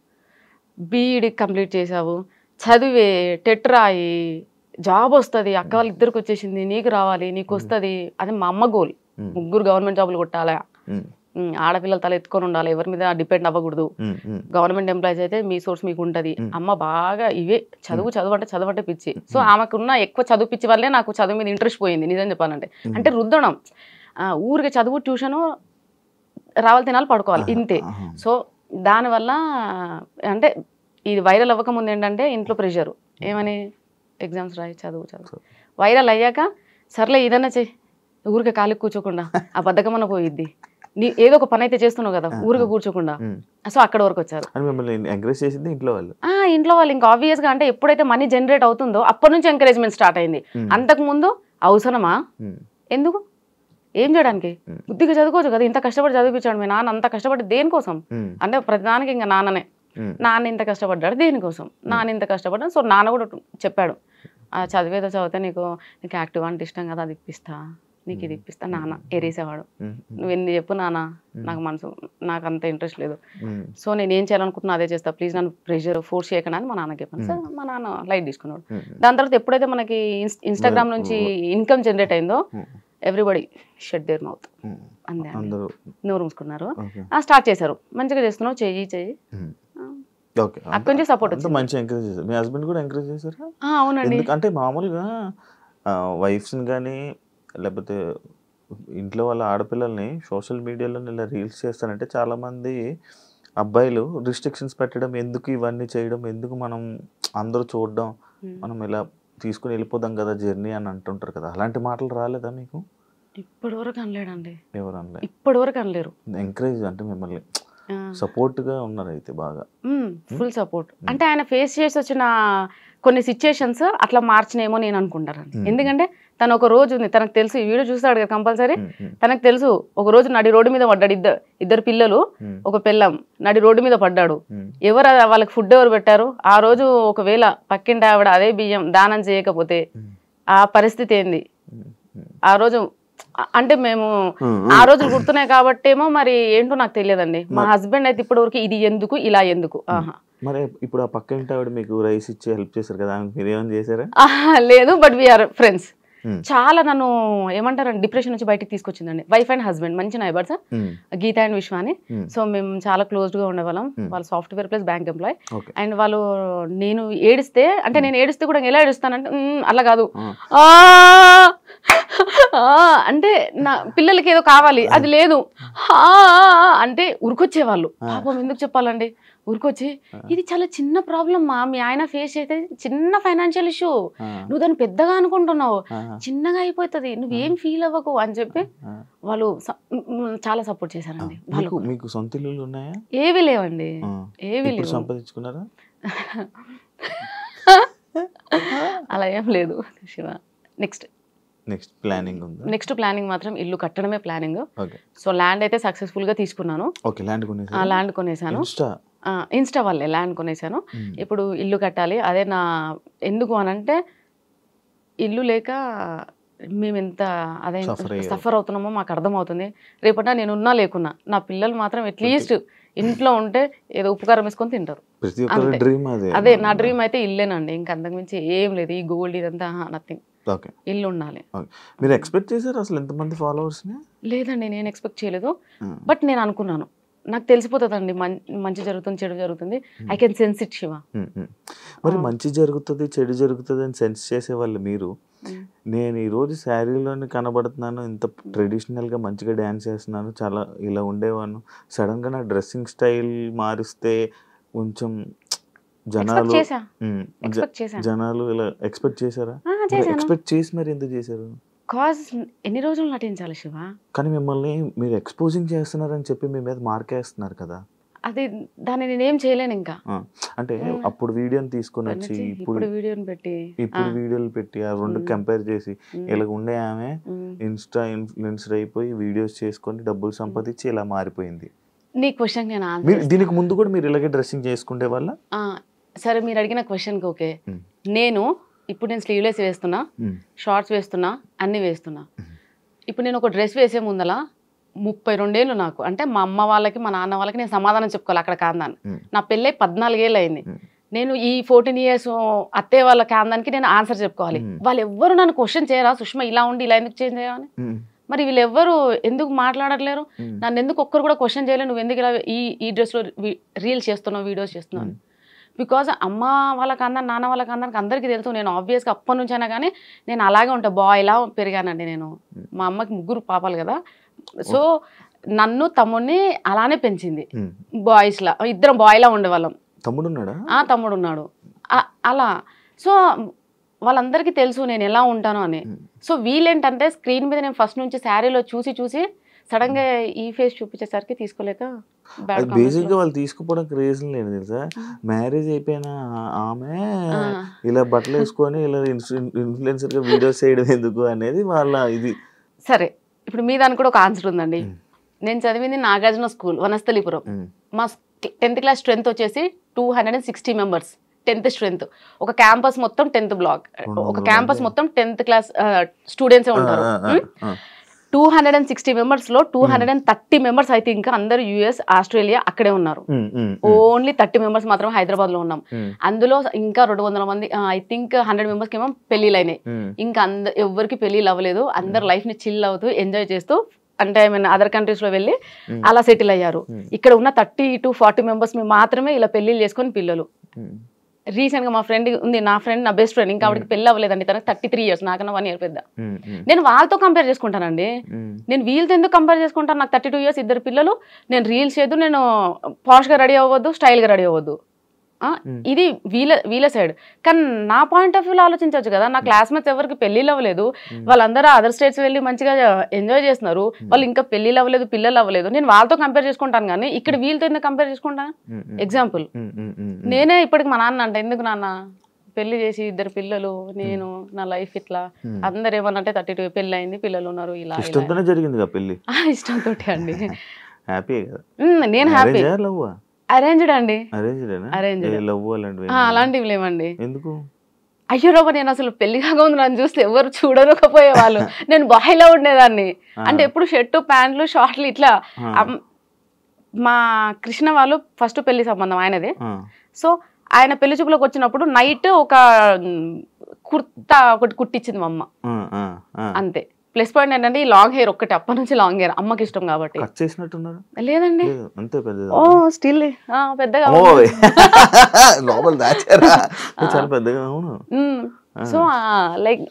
బీఈడి కంప్లీట్ చేసావు, చదివే, టెట్ రాయి, జాబ్ వస్తుంది, అక్క వాళ్ళ ఇద్దరికి వచ్చేసింది, నీకు రావాలి, నీకు వస్తుంది, అది మా అమ్మ గోల్. 3 గవర్నమెంట్ జాబులు కొట్టాలా, ఆడపిల్లల తల ఎత్తుకొని ఉండాలి, ఎవరి మీద డిపెండ్ అవ్వకూడదు, గవర్నమెంట్ ఎంప్లాయీస్ అయితే మీ సోర్స్ మీకు ఉంటుంది. అమ్మ బాగా ఇవే చదువు అంటే పిచ్చి. సో ఆమెకున్న ఎక్కువ చదువు పిచ్చి వల్లే నాకు చదువు మీద ఇంట్రెస్ట్ పోయింది నిజం చెప్పాలంటే. అంటే రుద్దడం, ఊరికి చదువు, ట్యూషను, రావాలి, తినాలి, పడుకోవాలి, ఇంతే. సో దానివల్ల అంటే ఇది వైరల్ అవ్వక ముందు ఏంటంటే ఇంట్లో ప్రెషరు, ఏమని ఎగ్జామ్స్ రాయి, చదువు. వైరల్ అయ్యాక సర్లే ఏదన్నా చెయ్యి, ఊరికే ఖాళీ కూర్చోకుండా ఆ బద్ధకమన్న పోయిద్ది, నీ ఏదో ఒక పని అయితే చేస్తున్నావు కదా, ఊరికే కూర్చోకుండా. సో అక్కడ వరకు వచ్చారు ఇంట్లో వాళ్ళు. ఇంకా ఆబ్వియస్ గా అంటే ఎప్పుడైతే మనీ జనరేట్ అవుతుందో అప్పటి నుంచి ఎంకరేజ్మెంట్ స్టార్ట్ అయింది. అంతకు ముందు అవసరమా, ఎందుకు, ఏం చేయడానికి, బుద్ధిగా చదువుకోవచ్చు కదా, ఇంత కష్టపడి చదివించాడు మీ నాన్న, అంత కష్టపడి దేనికోసం అంటే ప్రతిదానికి ఇంకా నాన్న ఇంత కష్టపడ్డాడు దేనికోసం, నాన్న ఇంత కష్టపడ్డాడు. సో నాన్న కూడా చెప్పాడు, చదివేదో చదివితే నీకు యాక్టివ్ అంటే ఇష్టం కదా, అది ఇప్పిస్తా, నీకు ఇది ఇప్పిస్తా నాన్న ఎరేసేవాడు. నువ్వు ఎన్ని చెప్పు నాన్న, నాకు అంత ఇంట్రెస్ట్ లేదు, సో నేను ఏం చేయాలనుకుంటున్నా అదే చేస్తా, ప్లీజ్ నన్ను ప్రెషర్ ఫోర్స్ చేయకుండా అని మా నాన్నకి చెప్పాను. సార్ మా నాన్న లైట్ తీసుకున్నాడు. దాని తర్వాత ఎప్పుడైతే మనకి ఇన్స్టాగ్రామ్ నుంచి ఇన్కమ్ జనరేట్ అయిందో ఎవ్రీబడి షట్ దేర్ మౌత్ అంతే, నోరు మూసుకున్నారు. స్టార్ట్ చేశారు, మంచిగా చేస్తున్నావు, చెయ్యి అక్కడి నుంచి సపోర్ట్ వచ్చింది. మంచి ఎంకరేజ్ చేశారు. మీ హస్బెండ్ కూడా ఎంకరేజ్ చేశారు? అవునండి. అంటే మామూలుగా వైఫ్స్ని కానీ లేకపోతే ఇంట్లో వాళ్ళ ఆడపిల్లల్ని సోషల్ మీడియాలో ఇలా రీల్స్ చేస్తానంటే చాలామంది అబ్బాయిలు రిస్ట్రిక్షన్స్ పెట్టడం, ఎందుకు ఇవన్నీ చేయడం, ఎందుకు మనం అందరూ చూడడం, మనం ఇలా తీసుకుని వెళ్ళిపోదాం కదా జర్నీ అని అంటుంటారు కదా, అలాంటి మాటలు రాలేదా మీకు? ఇప్పటి వరకు అనలేడండి. ఎవరు అనలేదు? ఇప్పటి వరకు అనలేరు. ఎంకరేజ్ అంటే మిమ్మల్ని సపోర్ట్ గా ఉన్నారు అయితే బాగా, ఫుల్ సపోర్ట్. అంటే ఆయన ఫేస్ చేసి వచ్చిన కొన్ని సిచ్యుయేషన్స్ అట్లా మార్చినేమో నేను అనుకుంటాను. ఎందుకంటే తను ఒక రోజు ఉంది, తనకు తెలుసు, ఈ వీడియో చూస్తాడు కదా కంపల్సరీ, తనకు తెలుసు ఒక రోజు నడి రోడ్డు మీద పడ్డాడు, ఇద్దరు పిల్లలు ఒక పిల్లం నడి రోడ్డు మీద పడ్డాడు. ఎవరు వాళ్ళకి ఫుడ్ ఎవరు పెట్టారు? ఆ రోజు ఒకవేళ పక్కింటి ఆవిడ అదే బియ్యం దానం చేయకపోతే ఆ పరిస్థితి ఏంది ఆ రోజు? అంటే మేము ఆ రోజులు గుర్తున్నాయి కాబట్టేమో మరి ఏంటో నాకు తెలియదండి. మా హస్బెండ్ అయితే ఇప్పటి వరకు ఇది ఎందుకు ఇలా ఎందుకు. మరి ఇప్పుడు ఆ పక్క ఇంటి ఆవిడ మీకు రైస్ ఇచ్చి హెల్ప్ చేశారు కదా, మీరు ఏమైనా చేశారా? లేదు, బట్ వీఆర్ ఫ్రెండ్స్. చాలా నన్ను ఏమంటారండి డిప్రెషన్ నుంచి బయటికి తీసుకొచ్చిందండి. వైఫ్ అండ్ హస్బెండ్ మంచి నైబర్స్, గీత అండ్ విశ్వ అని. సో మేము చాలా క్లోజ్ గా ఉండేవాళ్ళం. వాళ్ళు software plus bank employee. And వాళ్ళు నేను ఏడిస్తే, అంటే నేను ఏడిస్తే కూడా ఎలా ఏడుస్తానంటే అలా కాదు, అంటే నా పిల్లలకి ఏదో కావాలి అది లేదు అంటే ఉరికొచ్చేవాళ్ళు. పాపం ఎందుకు చెప్పాలండి, ఊరికొచ్చి ఇది చాలా చిన్న ప్రాబ్లమ్ మా మీ ఆయన ఫేస్ అయితే చిన్న ఫైనాన్షియల్ ఇష్యూ, నువ్వు దాన్ని పెద్దగా అనుకుంటున్నావు, చిన్నగా అయిపోతుంది, నువ్వేం ఫీల్ అవ్వకు అని చెప్పి వాళ్ళు చాలా సపోర్ట్ చేశారండి. మీకు సొంత ఇల్లులు ఉన్నాయా? ఏవి లేవండి, ఏవి లేవు. సంపాదించుకున్నారా? అలా ఏం లేదు శివ. నెక్స్ట్ ప్లానింగ్ మాత్రం ఇల్లు కట్టడమే ప్లానింగ్. సో ల్యాండ్ అయితే సక్సెస్ఫుల్ గా తీసుకున్నాను. ల్యాండ్ కొనేసాను, ఇన్స్టా వాళ్ళే ల్యాండ్ కొనేసాను. ఇప్పుడు ఇల్లు కట్టాలి. అదే నా ఎందుకు అనంటే ఇల్లు లేక మేము ఎంత అదే సఫర్ అవుతున్నామో మాకు అర్థమవుతుంది. రేపట నేను ఉన్నా లేకున్నా నా పిల్లలు మాత్రం అట్లీస్ట్ ఇంట్లో ఉంటే ఏదో ఉపకారం వేసుకొని తింటారు. అదే నా డ్రీమ్ అయితే ఇల్లేనండి, ఇంకా అంతకుమించి ఏం లేదు. ఈ గోల్డ్ ఇదంతా నథింగ్, ఇల్లు ఉండాలి. మీరు ఎక్స్పెక్ట్ చేశారు అసలు ఎంతమంది ఫాలోవర్స్? లేదండి, నేను ఎక్స్పెక్ట్ చేయలేదు. బట్ నేను అనుకున్నాను నాకు తెలిసిపోతుందండి మంచి జరుగుతుంది చెడు జరుగుతుంది, I can sense it Shiva. మరి మంచి జరుగుతుంది చెడు జరుగుతుంది అని సెన్స్ చేసే వాళ్ళు మీరు, నేను ఈరోజు శారీలోనే కనబడుతున్నాను, ఇంత ట్రెడిషనల్గా మంచిగా డ్యాన్స్ చేస్తున్నాను, చాలా ఇలా ఉండేవాను, సడన్గా నా డ్రెస్సింగ్ స్టైల్ మారిస్తే కొంచెం జనాలు ఇలా ఎక్స్పెక్ట్ చేశారా? ఎక్స్పెక్ట్ చేసి మరి ఎందుకు చేశారు? కాజ్ ఎన్ని రోజులు నటించాలి శివ? కానీ మిమ్మల్ని మీరు ఎక్స్పోజింగ్ చేస్తున్నారని చెప్పి మీ మీద మార్కేస్తున్నారు కదా, అది దాన్ని నేనేం చేయలేను ఇంకా. అంటే అప్పుడు వీడియోని తీసుకొని వచ్చి ఇప్పుడు వీడియోలు పెట్టి ఆ రెండు కంపేర్ చేసి ఇలా ఉండే ఆమె ఇన్స్టా ఇన్ఫ్లుయెన్సర్ అయిపోయి వీడియోస్ చేసుకొని డబ్బులు సంపాదించి ఇలా మారిపోయింది. నీ క్వశ్చన్ నేను దీనికి ముందు కూడా మీరు ఇలాగే డ్రెస్సింగ్ చేసుకుంటే వాళ్ళ? సరే, మీరు అడిగిన క్వశ్చన్కి ఓకే. నేను ఇప్పుడు నేను స్లీవ్లెస్ వేస్తున్నా, షార్ట్స్ వేస్తున్నా, అన్ని వేస్తున్నా. ఇప్పుడు నేను ఒక డ్రెస్ వేసే ముందల 32 ఏళ్ళు నాకు, అంటే మా అమ్మ వాళ్ళకి మా నాన్న వాళ్ళకి నేను సమాధానం చెప్పుకోవాలి అక్కడ కాందాన్ని. నా పెళ్ళై 14 ఏళ్ళు అయింది. నేను ఈ 14 years అత్తయ్య వాళ్ళ కాందానికి నేను ఆన్సర్ చెప్పుకోవాలి. వాళ్ళు ఎవ్వరు నన్ను క్వశ్చన్ చేయరా, సుష్మా ఇలా ఉండి ఇలా ఎందుకు చేంజ్ అయ్యావని? మరి వీళ్ళెవ్వరు ఎందుకు మాట్లాడట్లేరు? నన్ను ఎందుకు ఒక్కరు కూడా క్వశ్చన్ చేయలేరు, నువ్వు ఎందుకు ఇలా ఈ డ్రెస్లో రీల్స్ చేస్తున్నావు, వీడియోస్ చేస్తున్నావు? బికాజ్ అమ్మ వాళ్ళకి అందరు నాన్న వాళ్ళకి అందరికి అందరికీ తెలుసు, నేను ఆబ్వియస్గా అప్పటి నుంచి అయినా కానీ నేను అలాగే ఉంటాను, బాయ్లా పెరిగానండి నేను. మా అమ్మకి 3 పాపాలు కదా, సో నన్ను తమ్ముడిని అలానే పెంచింది. బాయ్స్లా ఇద్దరం బాయ్లా ఉండేవాళ్ళం. తమ్ముడు ఉన్నాడు అలా. సో వాళ్ళందరికీ తెలుసు నేను ఎలా ఉంటాను అని. సో వీళ్ళేంటంటే స్క్రీన్ మీద నేను ఫస్ట్ నుంచి శారీలో చూసి చూసి సడన్ గా ఈ ఫేస్ చూపించేసరికి తీసుకోలేక బేసిక్ గా వాళ్ళు తీసుకుపోవడానికి రీజన్ లేదు తెలుసా, మ్యారేజ్ అయిపోయిన ఆమె ఇలా బట్టలు వేసుకొని ఇలా ఇన్ఫ్లుయెన్సర్ గా వీడియోస్ చేయడం ఎందుకు అనేది వాళ్ళ ఇది. సరే, ఇప్పుడు మీ దానికి కూడా ఒక ఆన్సర్ ఉందండి. నేను చదివింది నాగార్జున స్కూల్ వనస్థలిపురం. మా 10th class స్ట్రెంత్ వచ్చేసి 260 members. 10th strength. ఒక క్యాంపస్ మొత్తం 10th బ్లాక్, ఒక క్యాంపస్ మొత్తం 10th క్లాస్ స్టూడెంట్సే ఉంటారు. 260 members లో 230 members అయితే ఇంకా అందరూ US, ఆస్ట్రేలియా అక్కడే ఉన్నారు. ఓన్లీ 30 members మాత్రం హైదరాబాద్ లో ఉన్నాం. అందులో ఇంకా 200 మంది, ఐ థింక్ 100 members కి ఏమో పెళ్లిళ్ళు అయినాయి. ఇంకా ఎవరికి పెళ్లిళ్ళు అవ్వలేదు. అందరు లైఫ్ ని చిల్ అవుతూ ఎంజాయ్ చేస్తూ, అంటే ఐ మీన్ అదర్ కంట్రీస్ లో వెళ్ళి అలా సెటిల్ అయ్యారు. ఇక్కడ ఉన్న 30 to 40 members మాత్రమే ఇలా పెళ్లిళ్ళు చేసుకొని పిల్లలు. రీసెంట్ గా మా ఫ్రెండ్ ఉంది, నా ఫ్రెండ్, నా బెస్ట్ ఫ్రెండ్, ఇంకా ఆవిడకి పెళ్లి అవ్వలేదండి. తనకు 33 years, నాకన్నా 1 year పెద్ద. నేను వాళ్ళతో కంపేర్ చేసుకుంటానండి. నేను వీళ్ళతో ఎందుకు కంపేర్ చేసుకుంటాను? నాకు 32 years, 2 పిల్లలు. నేను రీల్స్ చేయదు, నేను పాష్ గా రెడీ అవ్వద్దు, స్టైల్ గా రెడీ అవ్వద్దు. ఇది వీళ్ళ సైడ్. కానీ నా పాయింట్ ఆఫ్ వ్యూలో ఆలోచించవచ్చు కదా. నా క్లాస్మేట్స్ ఎవరికి పెళ్లిళ్ళు అవ్వలేదు, వాళ్ళందరూ అదర్ స్టేట్స్ వెళ్ళి మంచిగా ఎంజాయ్ చేస్తున్నారు. వాళ్ళు ఇంకా పెళ్లిళ్ళు అవ్వలేదు, పిల్లలు అవ్వలేదు. నేను వాళ్ళతో కంపేర్ చేసుకుంటాను, కానీ ఇక్కడ వీళ్ళతో ఎందుకు కంపేర్ చేసుకుంటాను? ఎగ్జాంపుల్, నేనే ఇప్పటికి మా నాన్న అంట, ఎందుకు నాన్న పెళ్లి చేసి 2 పిల్లలు, నేను నా లైఫ్ ఇట్లా, అందరు ఏమన్నంటే 32 పెళ్లి అయింది, పిల్లలు ఉన్నారు, ఇలా ఇష్టంతో అండి. నేను హ్యాపీ. అరేంజ్డ్ అండి, అలాంటివి లేవండి. అయ్యో రాబా, నేను అసలు పెళ్లి కాగా ఉంది నన్ను చూస్తే ఎవరు చూడకపోయేవాళ్ళు. నేను బాయ్లో ఉండేదాన్ని. అంటే ఎప్పుడు షర్టు, ప్యాంట్లు, షార్ట్లు ఇట్లా. మా కృష్ణ వాళ్ళు ఫస్ట్ పెళ్లి సంబంధం ఆయనదే. సో ఆయన పెళ్లి చూపులోకి వచ్చినప్పుడు నైట్ ఒక కుర్తా ఒకటి కుట్టించింది మా అమ్మ, అంతే. ప్లస్ పాయింట్ ఏంటంటే ఈ లాంగ్ హెయిర్ ఒక్కటి, అప్పటి నుంచి లాంగ్ హెయిర్ అమ్మకి ఇష్టం కాబట్టి. లేదండి, ఓ స్టిల్ పెద్దగా. సో లైక్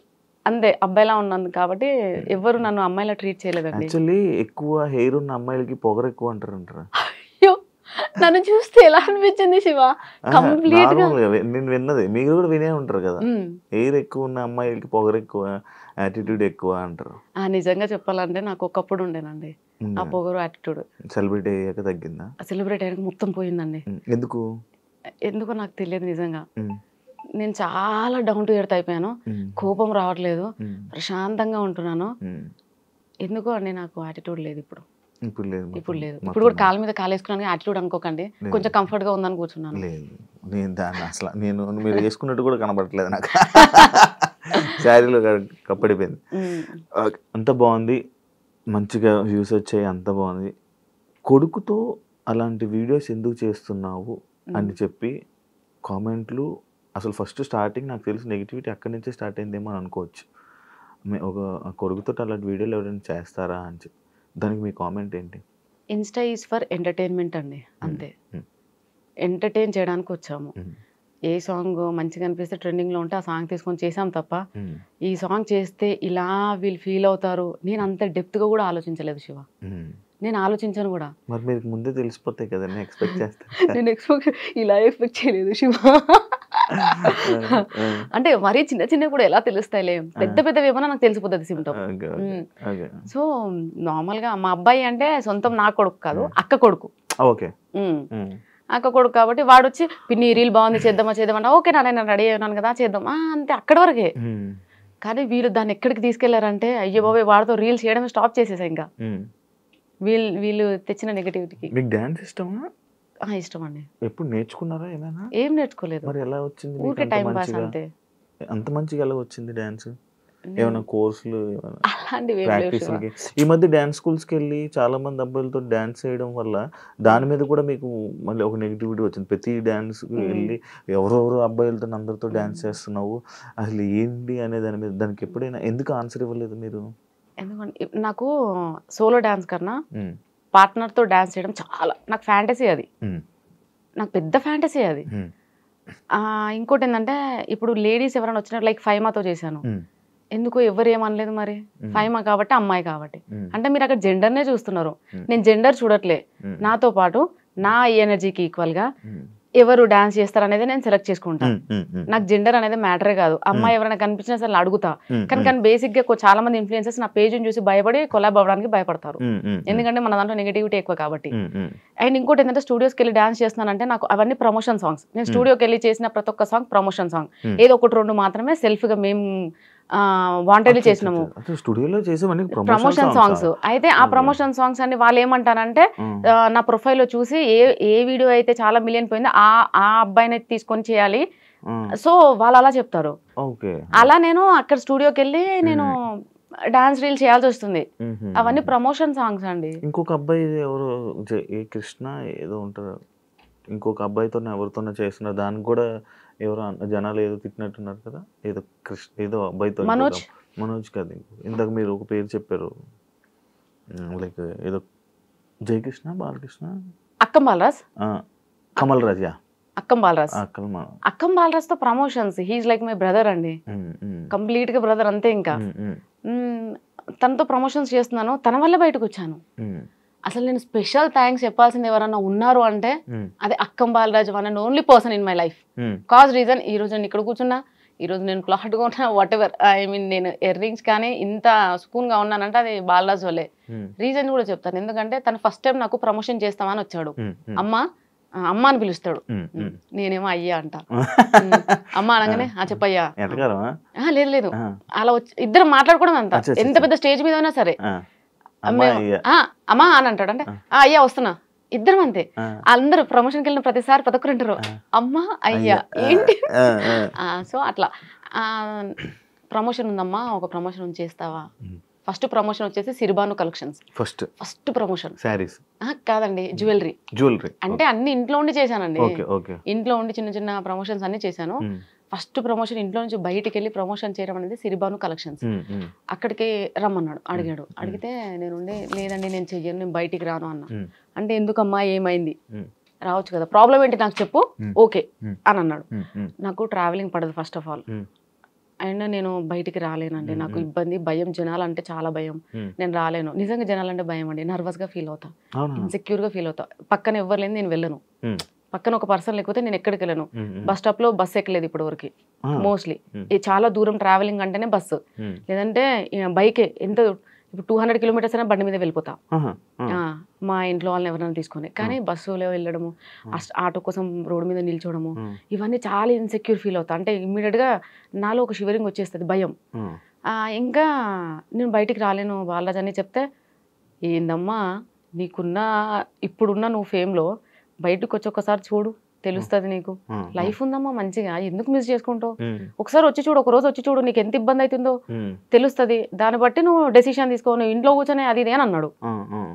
అంతే, అబ్బాయిలా ఉన్నది కాబట్టి ఎవరు నన్ను అమ్మాయిలా ట్రీట్ చేయలేదండి. ఎక్కువ హెయిర్ ఉన్న అమ్మాయిలకి పొగరు ఎక్కువ అంటారు. అయ్యో, నన్ను చూస్తే ఎలా అనిపించింది శివ? కంప్లీట్ గా నేను విన్నది, మీరు కూడా వినే ఉంటారు కదా, హెయిర్ ఎక్కువ ఉన్న అమ్మాయిలకి పొగరు ఎక్కువ, యాటిట్యూడ్ ఎక్కువ అంటారు. నిజంగా చెప్పాలంటే నాకు ఒకప్పుడు ఉండేనండి ఆ పొగరు, యాటిట్యూడ్. సెలబ్రిటీ అయ్యాక తగ్గిందా? సెలబ్రిటీ అయ్యాక మొత్తం పోయిందండి. ఎందుకో నాకు తెలియదు నిజంగా. నేను చాలా డౌన్ టు ఎర్త్ అయిపోయాను. కోపం రావట్లేదు, ప్రశాంతంగా ఉంటున్నాను. ఎందుకో అండి నాకు యాటిట్యూడ్ లేదు ఇప్పుడు. ఇప్పుడు లేదు. ఇప్పుడు కూడా కాళ్ళ మీద కాలేసుకున్నాను, యాటిట్యూడ్ అనుకోకండి. కొంచెం కంఫర్ట్ గా ఉందని కూర్చున్నాను. నేను దాన్ని అసలు మీరు వేసుకున్నట్టు కూడా కనబడట్లేదు నాకు. శారీలో కప్పడిపోయింది. అంత బాగుంది, మంచిగా వ్యూస్ వచ్చాయి, అంత బాగుంది. కొడుకుతో అలాంటి వీడియోస్ ఎందుకు చేస్తున్నావు అని చెప్పి కామెంట్లు, అసలు ఫస్ట్ స్టార్టింగ్ నాకు తెలిసి నెగిటివిటీ అక్కడి నుంచే స్టార్ట్ అయిందేమో అని అనుకోవచ్చు. ఒక కొడుకుతో అలాంటి వీడియోలు ఎవరైనా చేస్తారా అని చెప్పి, దానికి మీ కామెంట్ ఏంటి? ఇన్స్టా ఈజ్ ఫర్ ఎంటర్టైన్మెంట్ అండి, అంతే. ఎంటర్టైన్ చేయడానికి వచ్చాము. ఏ సాంగ్ మంచిగా అనిపిస్తే ట్రెండింగ్ లో ఉంటే ఆ సాంగ్ తీసుకొని చేసాం తప్ప, ఈ సాంగ్ చేస్తే ఇలా వీళ్ళు ఫీల్ అవుతారు, నేను అంత డెప్త్ గా కూడా ఆలోచించలేదు శివ. నేను ఆలోచించాను కూడా. మరి మీకు ముందే తెలిసిపోతాయి కదా, ఎక్స్పెక్ట్ చేస్తాను. నేను ఇలా ఎక్స్పెక్ట్ చేయలేదు శివ. అంటే మరీ చిన్న చిన్న కూడా ఎలా తెలుస్తాయిలే, పెద్ద పెద్దవి ఏమన్నా నాకు తెలిసిపోతుంది సిమ్టమ్. సో నార్మల్ గా మా అబ్బాయి అంటే సొంతం నా కొడుకు కాదు, అక్క కొడుకు. అక్క కొడుకు కాబట్టి వాడు వచ్చి పిన్ని రీల్ బాగుంది చేద్దామంటే ఓకే నేను రెడీ అయినాను కదా చేద్దాం అంతే, అక్కడి వరకే. కానీ వీళ్ళు దాన్ని ఎక్కడికి తీసుకెళ్లారంటే అయ్యో బాబాయ్ వాడితో రీల్స్ చేయడమే స్టాప్ చేసేసా. ఇంకా వీళ్ళు తెచ్చిన నెగటివిటీకి. మీకు డాన్స్ ఇష్టమా? ఇష్టం అండి. ఎప్పుడు నేర్చుకున్నారా ఏమైనా? ఏం నేర్చుకోలేదు. మరి ఎలా వచ్చింది? ఊరికే టైం పాస్ అంతే. అంత మంచిగా ఎలా వచ్చింది డాన్స్? ఏమైనా కోర్సులు అలాంటివి? ఈ మధ్య డాన్స్ స్కూల్స్ కి వెళ్ళి చాలా మంది అబ్బాయిలతో డాన్స్ చేయడం వల్ల దాని మీద కూడా మీకు మళ్ళీ ఒక నెగిటివిటీ వచ్చింది. ప్రతి డాన్స్ వెళ్ళి ఎవరెవరు అబ్బాయిలతో అందరితో డాన్స్ చేస్తున్నావు, అసలు ఏంటి అనే దాని మీద, దానికి ఎప్పుడైనా ఎందుకు ఆన్సర్ ఇవ్వలేదు మీరు? ఎందుకంటే నాకు సోలో డాన్స్ కన్నా పార్ట్నర్ తో డాన్స్ చేయడం చాలా నాకు ఫ్యాంటసీ. అది నాకు పెద్ద ఫ్యాంటసీ అది. ఇంకోటి ఏంటంటే ఇప్పుడు లేడీస్ ఎవరైనా వచ్చినట్టు లైక్ ఫైమాతో చేశాను, ఎందుకో ఎవరు ఏమనలేదు. మరి ఫైమా కాబట్టి అమ్మాయి కాబట్టి అంటే మీరు అక్కడ జెండర్నే చూస్తున్నారు, నేను జెండర్ చూడట్లే. నాతో పాటు నా ఎనర్జీకి ఈక్వల్ గా ఎవరు డాన్స్ చేస్తారు అనేది నేను సెలెక్ట్ చేసుకుంటాను. నాకు జెండర్ అనేది మ్యాటరే కాదు. అమ్మాయి ఎవరైనా కనిపించినా సరే అడుగుతా. కానీ బేసిక్ గా చాలా మంది ఇన్ఫ్లుయెన్సర్స్ నా పేజ్ని చూసి భయపడి కొలాబ్ అవ్వడానికి భయపడతారు, ఎందుకంటే మన దాంట్లో నెగిటివిటీ ఎక్కువ కాబట్టి. అండ్ ఇంకోటి ఏంటంటే స్టూడియోస్కి వెళ్ళి డాన్స్ చేస్తున్నానంటే నాకు అవన్నీ ప్రమోషన్ సాంగ్స్. నేను స్టూడియోకి వెళ్ళి చేసిన ప్రతి ఒక్క సాంగ్ ప్రమోషన్ సాంగ్. ఏదో ఒకటి రెండు మాత్రమే సెల్ఫ్ గా మేము వాంటెడ్లీ చేసినాము స్టూడియోలో చేసేవన్నీ ప్రమోషన్ సాంగ్స్. అయితే ఆ ప్రమోషన్ సాంగ్స్ అన్ని వాళ్ళు ఏమంటారంటే నా ప్రొఫైల్లో చూసి ఏ వీడియో అయితే చాలా మిలియన్ పోయిందో ఆ అబ్బాయిని తీసుకొని చేయాలి, సో వాళ్ళు అలా చెప్తారు. అలా నేను అక్కడ స్టూడియోకి వెళ్ళి నేను డాన్స్ రీల్ చేయాల్సి వస్తుంది. అవన్నీ ప్రమోషన్ సాంగ్స్ అండి. ఇంకొక అబ్బాయి ఎవరు ఏ కృష్ణ ఏదో ఉంటారు, ఇంకొక అబ్బాయితో ఎవరితోనే చేస్తున్నారు, దానికి కూడా ఎవరో జనాలు ఏదో తిట్టినట్టున్నారు కదా, ఏదో ఏదో అబ్బాయితో, మనోజ్ కదా, ఇంతకు మీరు ఒక పేరు చెప్పారు లైక్ ఏదో జయకృష్ణ బాలకృష్ణ అక్కం బాలరాజ్, కమల్ రాజ్, అక్కం బాలరాజ్ తో promotions. He's like my brother అండి, కంప్లీట్ గా బ్రదర్ అంతే. ఇంకా తనతో ప్రమోషన్స్ చేస్తున్నాను, తన వల్ల బయటకు వచ్చాను. అసలు నేను స్పెషల్ థ్యాంక్స్ చెప్పాల్సింది ఎవరన్నా ఉన్నారు అంటే అదే అక్కం Balaraj, one and only person in my life. Cause reason ఈ రోజు నేను ఇక్కడ కూర్చున్నా, ఈ రోజు నేను క్లాట్ గా ఉన్నా, వాట్ ఎవర్ ఐ మీన్ నేను ఇయర్ రింగ్స్ కానీ ఇంత సుకూన్ గా ఉన్నానంటే అది బాలరాజ్ వల్లే. రీజన్ కూడా చెప్తాను, ఎందుకంటే తను ఫస్ట్ టైం నాకు ప్రమోషన్ చేస్తామని వచ్చాడు. అమ్మ అని పిలుస్తాడు, నేనేమో అయ్యా అంట. అమ్మ అనగానే చెప్పయ్యా, లేదు లేదు అలా వచ్చి ఇద్దరు మాట్లాడుకోవడం అంత. ఎంత పెద్ద స్టేజ్ మీద అయినా సరే అమ్మా అని అంటాడు, అంటే అయ్యా వస్తున్నా, ఇద్దరం అంతే. అందరూ ప్రమోషన్కి వెళ్ళిన ప్రతిసారి ప్రతి అంటారు అమ్మా అయ్యా ఏంటి. సో అట్లా ప్రమోషన్ ఉందమ్మా, ఒక ప్రమోషన్ చేస్తావా. ఫస్ట్ ప్రమోషన్ వచ్చేసి సిరిబాను కలెక్షన్స్, ఫస్ట్ ప్రమోషన్. సారీస్ కాదండి, జ్యువెలరీ. అంటే అన్ని ఇంట్లో ఉండి చేశానండి, ఇంట్లో ఉండి చిన్న చిన్న ప్రమోషన్స్ అన్ని చేశాను. ఫస్ట్ ప్రమోషన్ ఇంట్లో నుంచి బయటికి వెళ్ళి ప్రమోషన్ చేయడం అనేది సిరిబాను కలెక్షన్స్. అక్కడికి రమ్మన్నాడు, అడిగితే నేను లేదండి నేను చెయ్యను, నేను బయటికి రాను అన్నా. అంటే ఎందుకమ్మా ఏమైంది, రావచ్చు కదా, ప్రాబ్లం ఏంటి నాకు చెప్పు, ఓకే అని అన్నాడు. నాకు ట్రావెలింగ్ పడదు ఫస్ట్ ఆఫ్ ఆల్, అండ్ నేను బయటికి రాలేనండి, నాకు ఇబ్బంది, భయం, జనాలంటే చాలా భయం, నేను రాలేను. నిజంగా జనాలంటే భయం అండి, నర్వస్ గా ఫీల్ అవుతా, ఇన్సెక్యూర్ గా ఫీల్ అవుతా. పక్కన ఎవరు లేని నేను వెళ్ళను, పక్కన ఒక పర్సన్ లేకపోతే నేను ఎక్కడికి వెళ్ళను. బస్ స్టాప్ లో బస్ ఎక్కలేదు ఇప్పటి వరకు మోస్ట్లీ. చాలా దూరం ట్రావెలింగ్ అంటేనే బస్సు, లేదంటే బైకే. ఎంత ఇప్పుడు 200 కిలోమీటర్స్ అయినా బండి మీద వెళ్ళిపోతా మా ఇంట్లో వాళ్ళని ఎవరైనా తీసుకొని. కానీ బస్సులో వెళ్ళడము, ఆటో కోసం రోడ్డు మీద నిల్చోవడము, ఇవన్నీ చాలా ఇన్సెక్యూర్ ఫీల్ అవుతా. అంటే ఇమ్మీడియట్ గా నాలో ఒక షివరింగ్ వచ్చేస్తుంది, భయం. ఇంకా నేను బయటికి రాలేను బాలరాజ్ అని చెప్తే, ఏందమ్మా ఇప్పుడున్న నువ్వు ఫేమ్లో బయటకు వచ్చి ఒకసారి చూడు, తెలుస్తుంది నీకు, లైఫ్ ఉందమ్మా మంచిగా, ఎందుకు మిస్ చేసుకుంటావు, ఒకసారి వచ్చి చూడు, ఒక రోజు వచ్చి చూడు, నీకు ఎంత ఇబ్బంది అవుతుందో తెలుస్తుంది, దాన్ని బట్టి నువ్వు డెసిషన్ తీసుకో, నువ్వు ఇంట్లో కూర్చొని అది ఇదే అని అన్నాడు.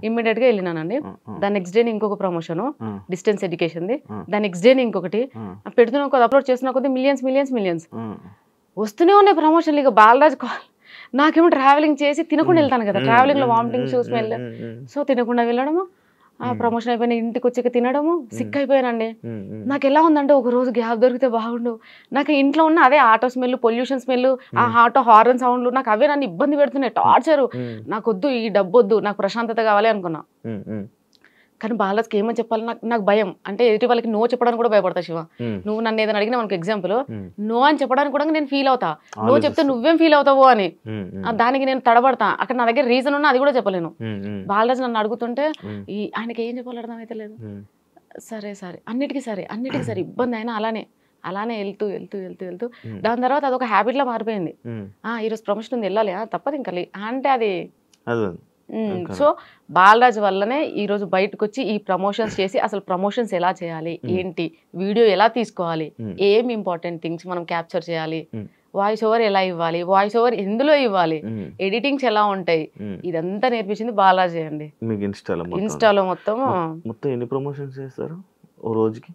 ఇమ్మీడియట్ గా వెళ్ళినానండి. దాని నెక్స్ట్ డే ఇంకొక ప్రమోషన్ డిస్టెన్స్ ఎడ్యుకేషన్ది, దాని నెక్స్ట్ డే ఇంకొకటి పెడుతున్నా కొద్ది, అప్లోడ్ చేస్తున్నా కొద్ది, మిలియన్స్ వస్తూనే ఉన్నాయి ప్రమోషన్లు. ఇక బాలరాజ్ నాకేమో ట్రావెలింగ్ చేసి తినకుండా వెళ్తాను కదా, ట్రావెలింగ్ లో వామిటింగ్ స్మెల్, సో తినకుండా వెళ్ళడము, ప్రమోషన్ అయిపోయిన ఇంటికి వచ్చాక తినడము, సిక్ అయిపోయానండి. నాకు ఎలా ఉందంటే ఒక రోజు గ్యాప్ దొరికితే బాగుండు, నాకు ఇంట్లో ఉన్న అదే ఆటో స్మెల్, పొల్యూషన్ స్మెల్, ఆ ఆటో హార్న్ సౌండ్లు, నాకు అవే నన్ను ఇబ్బంది పెడుతున్నాయి, టార్చరు. నాకు వద్దు, ఈ డబ్బు వద్దు, నాకు ప్రశాంతత కావాలి అనుకున్నా. కానీ బాలరాజ్కి ఏమని చెప్పాలి, నాకు భయం. అంటే ఎదుటి వాళ్ళకి నో చెప్పడానికి కూడా భయపడతా. శివ, నువ్వు నన్ను ఏదైనా అడిగినా మనకు ఎగ్జాంపుల్ నో అని చెప్పడానికి కూడా నేను ఫీల్ అవుతా, నో చెప్తే నువ్వేం ఫీల్ అవుతావో అని. దానికి నేను తడబడతా. అక్కడ నా దగ్గర రీజన్ ఉన్నా అది కూడా చెప్పలేను. బాలరాజ్ నన్ను అడుగుతుంటే ఆయనకి ఏం చెప్పాలి అర్థం అయితే లేదు. సరే అన్నిటికీ సరే ఇబ్బంది అయినా అలానే వెళ్తూ దాని తర్వాత అదొక హ్యాబిట్ లా మారిపోయింది. ఈరోజు ప్రమోషన్ ఉంది, వెళ్ళాలి, తప్పదు ఇంకా అంటే అది. సో బాలరాజ్ వల్లనే ఈరోజు బయటకు వచ్చి ఈ ప్రమోషన్స్ చేసి, అసలు ప్రమోషన్స్ ఎలా చేయాలి, ఏంటి, వీడియో ఎలా తీసుకోవాలి, ఏం ఇంపార్టెంట్ థింగ్స్ మనం క్యాప్చర్ చేయాలి, వాయిస్ ఓవర్ ఎలా ఇవ్వాలి, వాయిస్ ఓవర్ ఎందులో ఇవ్వాలి, ఎడిటింగ్స్ ఎలా ఉంటాయి, ఇదంతా నేర్పించింది బాలరాజ్ అండి. ఇన్స్టాలో మొత్తం ఎన్ని ప్రమోషన్స్ చేస్తారు ఓ రోజుకి?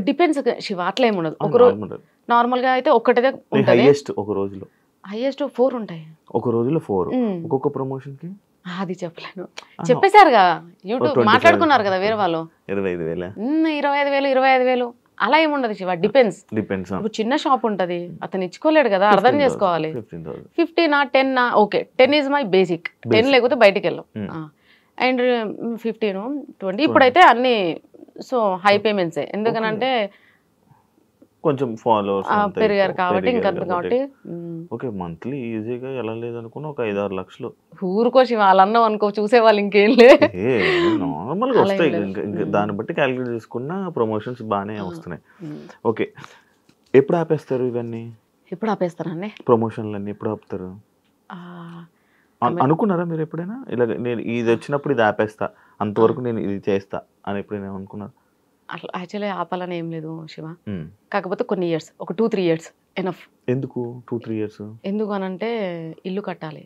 డిపెండ్స్ శివ, అట్లా ఏముండదు. ఒక రోజు నార్మల్ గా అయితే ఒక్కటే ఉంటుంది, ఒక రోజులో హైయెస్ట్ 4 ఉంటాయి. ఒక రోజులో 4, ఒక్కొక్క ప్రమోషన్ కి అది చెప్పలేను, చెప్పేశారుగా, యూట్యూబ్ మాట్లాడుకున్నారు కదా వేరే వాళ్ళు. 25,000 అలా ఏముండదు శివ, డిపెండ్స్. ఇప్పుడు చిన్న షాప్ ఉంటది, అతను ఇచ్చుకోలేడు కదా, అర్థం చేసుకోవాలి. 15 10 ఓకే, 10 ఈజ్ మై బేసిక్, 10 లేకపోతే బయటికి వెళ్ళాం. అండ్ 15 20 ఇప్పుడైతే అన్ని సో హై పేమెంట్సే, ఎందుకనంటే కొంచెం ఫాలోవర్స్ పెరిగారు కాబట్టి. ఇంకా కాబట్టి ఓకే, మంత్లీ ఈజీగా ఎలా లేదనుకున్నా ఒక 5-6 లక్షలు ఊరుకోసి వాళ్ళన్నాం అనుకో, చూసేవాళ్ళు ఇంకేం లేదు, నార్మల్ గా వస్తాయి. దాన్ని బట్టి క్యాలిక్యులేట్ చేసుకున్న ప్రమోషన్స్ బాగానే వస్తున్నాయి. ఓకే, ఎప్పుడు ఆపేస్తారు ఇవన్నీ? ఎప్పుడు ఆపేస్తానండి. ప్రమోషన్లు అన్ని ఎప్పుడు ఆపుతారు? అనుకున్నారా మీరు ఎప్పుడైనా ఇలా నేను ఇది వచ్చినప్పుడు ఇది ఆపేస్తా, అంతవరకు నేను ఇది చేస్తా అని ఎప్పుడైనా అనుకున్నారు? అట్లా యాక్చువల్లీ ఆపాలని ఏం లేదు శివ. కాకపోతే కొన్ని ఇయర్స్, ఒక 2-3 years ఎనఫ్. ఎందుకు 2-3 years? ఎందుకు అనంటే ఇల్లు కట్టాలి,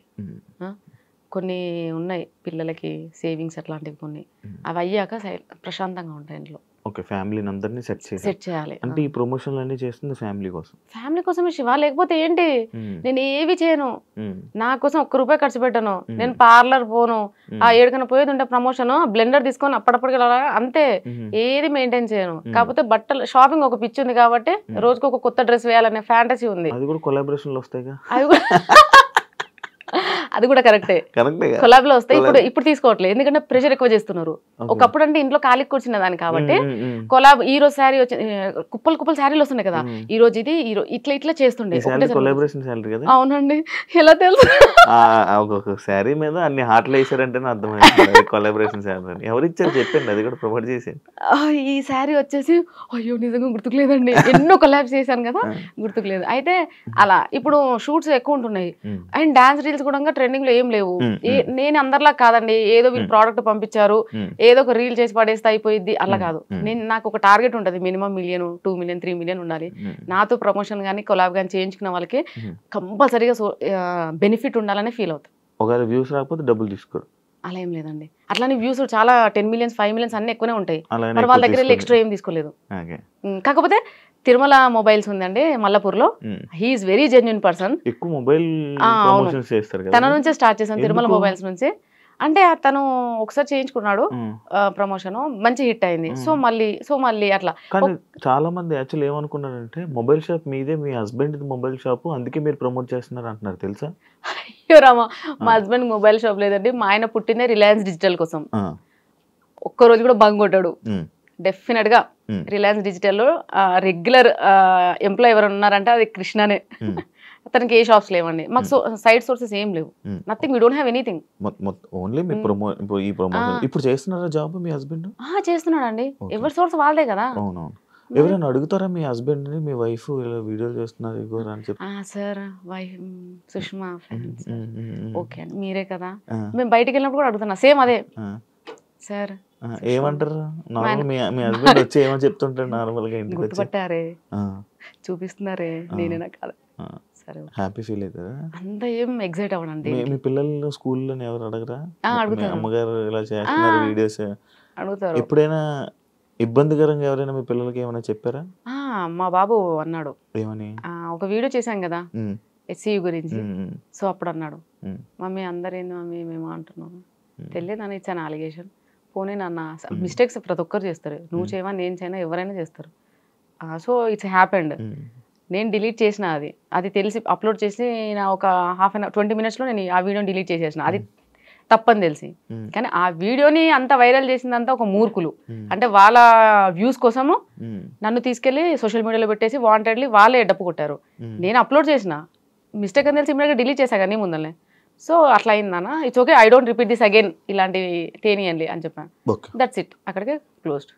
కొన్ని ఉన్నాయి పిల్లలకి సేవింగ్స్ అట్లాంటివి కొన్ని, అవి అయ్యాక ప్రశాంతంగా ఉంటాయి ఇంట్లో. ఓకే, ఫ్యామిలీని అందరినీ సెట్ చేయాలి. అంటే ఈ ప్రమోషన్లు అన్ని చేస్తుంది ఫ్యామిలీ కోసం. ఫ్యామిలీ కోసమే శివ, లేకపోతే ఏంటి, నేను ఏవి చేయను, నా కోసం ₹1 ఖర్చు పెట్టను, నేను పార్లర్ పోను, ఆ 7 పోయేది ఉంటే ప్రమోషన్ బ్లెండర్ తీసుకొని అప్పటికి అంతే, ఏది మెయింటైన్ చేయను. కాకపోతే బట్టలు షాపింగ్ ఒక పిచ్చి ఉంది కాబట్టి రోజుకి ఒక కొత్త డ్రెస్ వేయాలనే ఫ్యాంటసీ ఉంది. అది కూడా కొలాబరేషన్లు వస్తాయిగా, అది కూడా కరెక్టే, కొలాబ్ లో వస్తాయి. ఇప్పుడు తీసుకోవట్లేదు, ఎందుకంటే ప్రెషర్ ఎక్కువ చేస్తున్నారు. ఒకప్పుడు అంటే ఇంట్లో ఖాళీ కూర్చున్న దాన్ని కాబట్టి కొలాబ్, ఈ రోజు శారీ వచ్చి కుప్పలు శారీలు వస్తున్నాయి కదా, ఈ రోజు ఇది ఇట్లా చేస్తుండే. అవునండి, ఎలా తెలుసు? ఒక్కొక్క శారీ మీద అన్ని హార్ట్లు వేసారంటే అర్థమైంది కొలాబరేషన్ శారీ. ఎవరు ఇచ్చారు చెప్పండి, అది కూడా ప్రమోట్ చేసి. ఈ శారీ వచ్చేసి అయ్యో నిజంగా గుర్తుకులేదండి, ఎన్నో కొలాబ్స్ చేశాను కదా, గుర్తుకులేదు. అయితే అలా ఇప్పుడు షూట్స్ ఎక్కువ ఉంటున్నాయి, అండ్ డాన్స్ రీల్స్ కూడా ట్రెండింగ్ లో ఏం లేవు. నేను అందరిలా కాదండి, ఏదో వీళ్ళు ప్రోడక్ట్ పంపించారు, ఏదో ఒక రీల్ చేసి పడేస్తే అయిపోయింది, అలా కాదు. నాకు ఒక టార్గెట్ ఉంటుంది, మినిమం 1 million, 2 million, 3 million ఉండాలి. నాతో ప్రమోషన్ కానీ కొలాబ్ కానీ చేయించుకున్న వాళ్ళకి కంపల్సరీగా బెనిఫిట్ ఉండాలని ఫీల్ అవుతాను. ఒకవేళ వ్యూస్ రాకపోతే డబ్బులు తీసుకోరు, అలా ఏం లేదండి. అట్లానే వ్యూస్ చాలా 10 millions, 5 millions అన్ని ఎక్కువనే ఉంటాయి, మరి వాళ్ళ దగ్గర ఎక్స్ట్రా ఏం తీసుకోలేదు. కాకపోతే తిరుమల మొబైల్స్ ఉందండి మల్లపూర్లో, హీఈస్ వెరీ జెన్యూన్ పర్సన్. ఎక్కువ మొబైల్ ప్రమోషన్స్ చేస్తారు కదా, తన నుంచే స్టార్ట్ చేశాను తిరుమల మొబైల్స్ నుంచి. అంటే తను ఒకసారి చేయించుకున్నాడు ప్రమోషన్, మంచి హిట్ అయింది. సో మళ్ళీ అట్లా. కానీ చాలా మంది యాక్చువల్ ఏమనుకున్నారంటే మొబైల్ షాప్ మీదే, మీ హస్బెండ్ మొబైల్ షాప్, అందుకే మీరు ప్రమోట్ చేస్తున్నారు అంటున్నారు, తెలుసా? అయ్యో రామా, మా హస్బెండ్ మొబైల్ షాప్ లేదండి, మా ఆయన పుట్టిందే రిలయన్స్ డిజిటల్ కోసం. ఒక్కరోజు కూడా బంగ్ కొట్టాడు. డెఫినెట్ గా రిలయన్స్ డిజిటల్లో రెగ్యులర్ ఎంప్లాయ్ ఎవరు ఉన్నారంటే అది కృష్ణనే. అతనికి ఏ షాప్స్ లేవండి, మాకు సైడ్ సోర్సెస్ ఏం లేవు, nothing, we don't have anything. Only మీ ఈ ప్రమోషన్. ఇప్పుడు చేస్తున్నారా జాబ్ మీ హస్బెండ్? చేస్తున్నాడండి, ఎవరి సోర్స్ వాళ్ళదే కదా. అవునవును. ఎవరైనా అడుగుతారా మీ హస్బెండ్ ని, మీ వైఫ్ ఇలా వీడియోలు చేస్తున్నారు అని చెప్పి? Sir wife Sushma fans, okay అండి మీరే కదా. మేము బయటికి వెళ్ళినప్పుడు కూడా అడుగుతున్నా సేమ్ అదే. సార్ ఏమంటారు మీ హస్బెండ్ వచ్చి ఏమో చెప్తుంటారు నార్మల్ గా? ఇంటికి గుర్తుపట్టారే, చూపిస్తున్నారే, నేనేనా కాదు. సరే, హ్యాపీ ఫీల్ అవుతారా? అంత ఏం ఎగ్జైట్ అవ్వడండి. మీ పిల్లలు స్కూల్లో ఎవరు అడగరా? అడుగుతారు, అమ్మగారు ఇలా చేస్తున్నారు వీడియోస్ అడుగుతారు. ఎప్పుడైనా ఇబ్బందికరంగా ఎవరైనా మీ పిల్లలకి ఏమైనా చెప్పారా? మా బాబు అన్నాడు, ఏమని? ఒక వీడియో చేశాం కదా SCU గురించి, సో అప్పుడు అన్నాడు, మమ్మీ అందరేంది మమ్మీ మేము అంటున్నాము, తెలియదని ఇచ్చాను అలిగేషన్. పోనీ నాన్న, మిస్టేక్స్ ప్రతి ఒక్కరు చేస్తారు, నువ్వు చేయవా నేను చేయనా ఎవరైనా చేస్తారు. So it's happened. నేను డిలీట్ చేసిన, అది తెలిసి అప్లోడ్ చేసి నా ఒక ½ an hour 20 minutes లో నేను ఆ వీడియోని డిలీట్ చేసేసిన, అది తప్పని తెలిసి. కానీ ఆ వీడియోని అంత వైరల్ చేసిందంతా ఒక మూర్ఖులు, అంటే వాళ్ళ వ్యూస్ కోసము నన్ను తీసుకెళ్లి సోషల్ మీడియాలో పెట్టేసి వాంటెడ్లీ వాళ్ళే డప్పు కొట్టారు. నేను అప్లోడ్ చేసిన, మిస్టేక్ అని తెలిసి ఇమ్మీడియట్గా డిలీట్ చేశా కానీ ముందరనే. సో అట్లా అయిందన్న, it's okay, I don't repeat this again, ఇలాంటివి తేనియండి అని చెప్పాను. దట్స్ ఇట్, అక్కడికే క్లోజ్డ్.